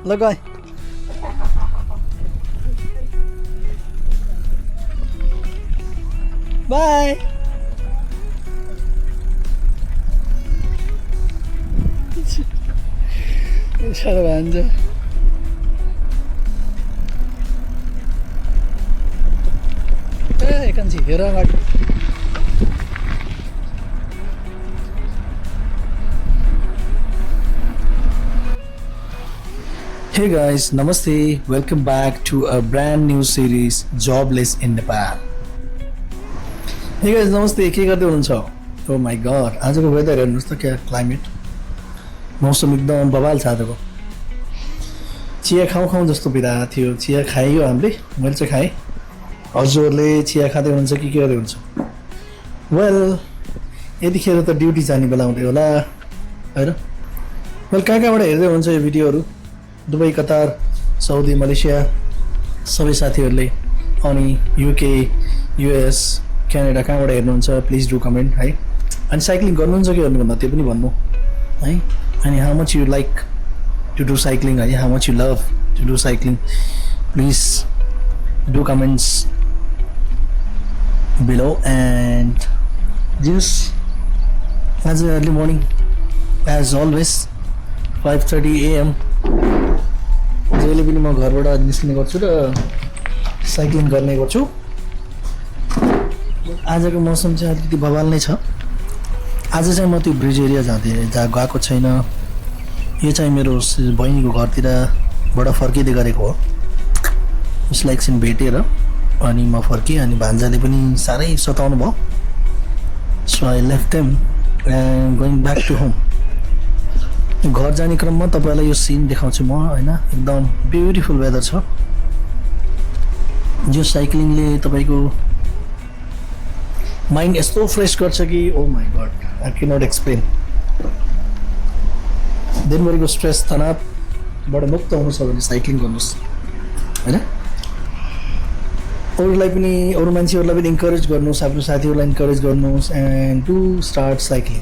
ल गए बाई साह्रो भन्छ एकछिन हेर अगाडि Hey guys, Namaste. Welcome back to a brand new series, Jobless in Nepal. Hey guys, Namaste. के गर्दै हुनुहुन्छ? Oh my god, आजको वेदर हेर्नुहोस् त क्या क्लाइमेट मौसम एकदम बवाल छ आजको चिया खाउँ जस्तो बिरा थियो चिया खाइयो हामीले मैले चाहिँ खाएँ हजुरहरूले चिया खाँदै हुनुहुन्छ कि के गर्दै हुनुहुन्छ वेल यतिखेर त ड्युटी जाने बेला हुँदै होला हैन वेल कहाँबाट हेर्दै हुनुहुन्छ यो भिडियोहरू दुबई कतार साउदी मलेसिया सबै साथीहरूले अनि युके युएस क्यानाडा कहाँबाट हेर्नुहुन्छ प्लिज डु कमेन्ट है अनि साइक्लिङ गर्नुहुन्छ कि गर्नुभन्न त्यो पनि भन्नु है अनि how much you like to do cycling है how much you love to do cycling please do comments below and just आज early morning as always 5:30 AM जहिले पनि म घरबाट निस्किने गर्छु र साइक्लिङ गर्ने गर्छु आजको मौसम चाहिँ अलिकति बवाल नै छ आज चाहिँ म त्यो ब्रिज एरिया जहाँ गएको छैन यो चाहिँ मेरो बहिनीको घरतिरबाट फर्किँदै गरेको हो उसलाई एकछिन भेटेर अनि म फर्केँ अनि भान्जाले पनि साह्रै सताउनु भयो so I left him and going back to home घर जाने क्रममा तपाईँलाई यो सिन देखाउँछु म होइन एकदम ब्युटिफुल वेदर छ यो साइक्लिङले तपाईँको माइन्ड यस्तो फ्रेस गर्छ कि oh my god I can not explain दिनभरिको स्ट्रेस तनावबाट मुक्त हुनु छ भने साइक्लिङ गर्नुहोस् होइन अरूलाई पनि अरू मान्छेहरूलाई पनि इन्करेज गर्नुहोस् आफ्नो साथीहरूलाई इन्करेज गर्नुहोस् एन्ड टु स्टार्ट साइक्लिङ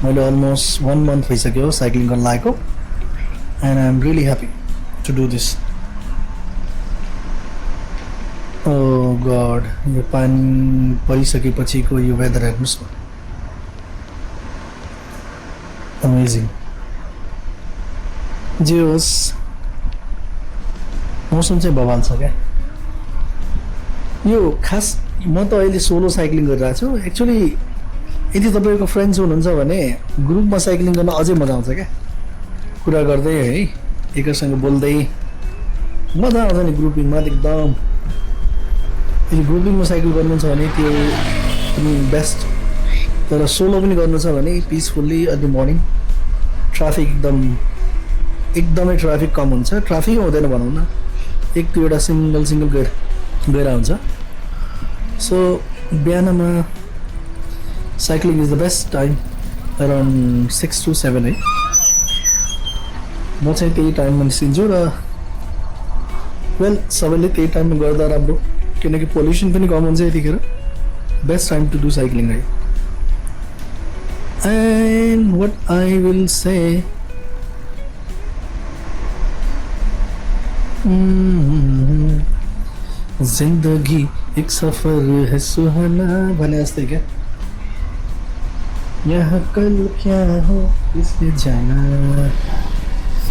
मैले अलमोस्ट 1 month भइसक्यो साइक्लिङ गर्न लागेको and I am really happy to do this oh God यो पानी परिसकेपछिको यो वेदर हेर्नुहोस् न अमेजिङ जे होस् मौसम चाहिँ बवाल छ क्या यो खास म त अहिले सोलो साइक्लिङ गरिरहेको छु एक्चुअली यदि तपाईँको फ्रेन्ड्स हुनुहुन्छ भने ग्रुपमा साइक्लिङ गर्न अझै मजा आउँछ क्या कुरा गर्दै है एकअर्कासँग बोल्दै मजा आउँछ नि ग्रुपिङमा एकदम यदि ग्रुपिङमा साइकल गर्नुहुन्छ भने त्यो पनि बेस्ट तर सोलो पनि गर्नु छ भने पिसफुल्ली अर्ली मर्निङ ट्राफिक एकदमै ट्राफिक कम हुन्छ ट्राफिक हुँदैन भनौँ न एक दुईवटा सिङ्गल गएर हुन्छ सो बिहानमा cycling is the best time around 6 to 7 है म चाहिँ त्यही टाइममा निस्किन्छु र वेल सबैले त्यही टाइममा गर्दा राम्रो किनकि पोल्युसन पनि कम हुन्छ यतिखेर best time to do cycling है and what I will say जिन्दगी एक सफर है सुहाना भने जस्तै क्या यहाँ कल क्या हो किसले जाना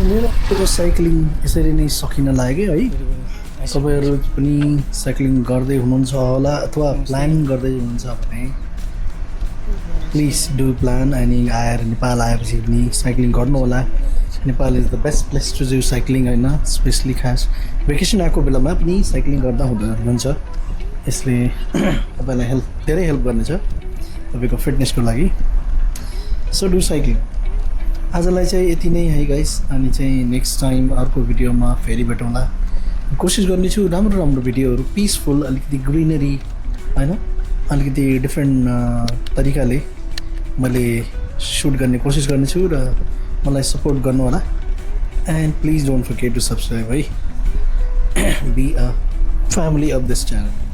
मेरो साइक्लिङ यसरी नै सकिन लाग्यो है तपाईँहरू पनि साइक्लिङ गर्दै हुनुहुन्छ होला अथवा प्लान गर्दै हुनुहुन्छ भने प्लिज डु प्लान अनि आएर नेपाल आएपछि पनि साइक्लिङ गर्नु होला Nepal is the best place to do cycling होइन स्पेसली खास भेकेसन आएको बेलामा पनि साइक्लिङ गर्दा हुन्छ यसले तपाईँलाई धेरै हेल्प गर्नेछ तपाईँको फिटनेसको लागि सो डु साइक्लिङ आजलाई चाहिँ यति नै है गाइस अनि चाहिँ नेक्स्ट टाइम अर्को भिडियोमा फेरि भेटौँला कोसिस गर्नेछु राम्रो भिडियोहरू पिसफुल अलिकति ग्रिनरी होइन अलिकति डिफ्रेन्ट तरिकाले मैले सुट गर्ने कोसिस गर्नेछु र मलाई सपोर्ट गर्नु होला and please don't forget to subscribe है be a family of this channel.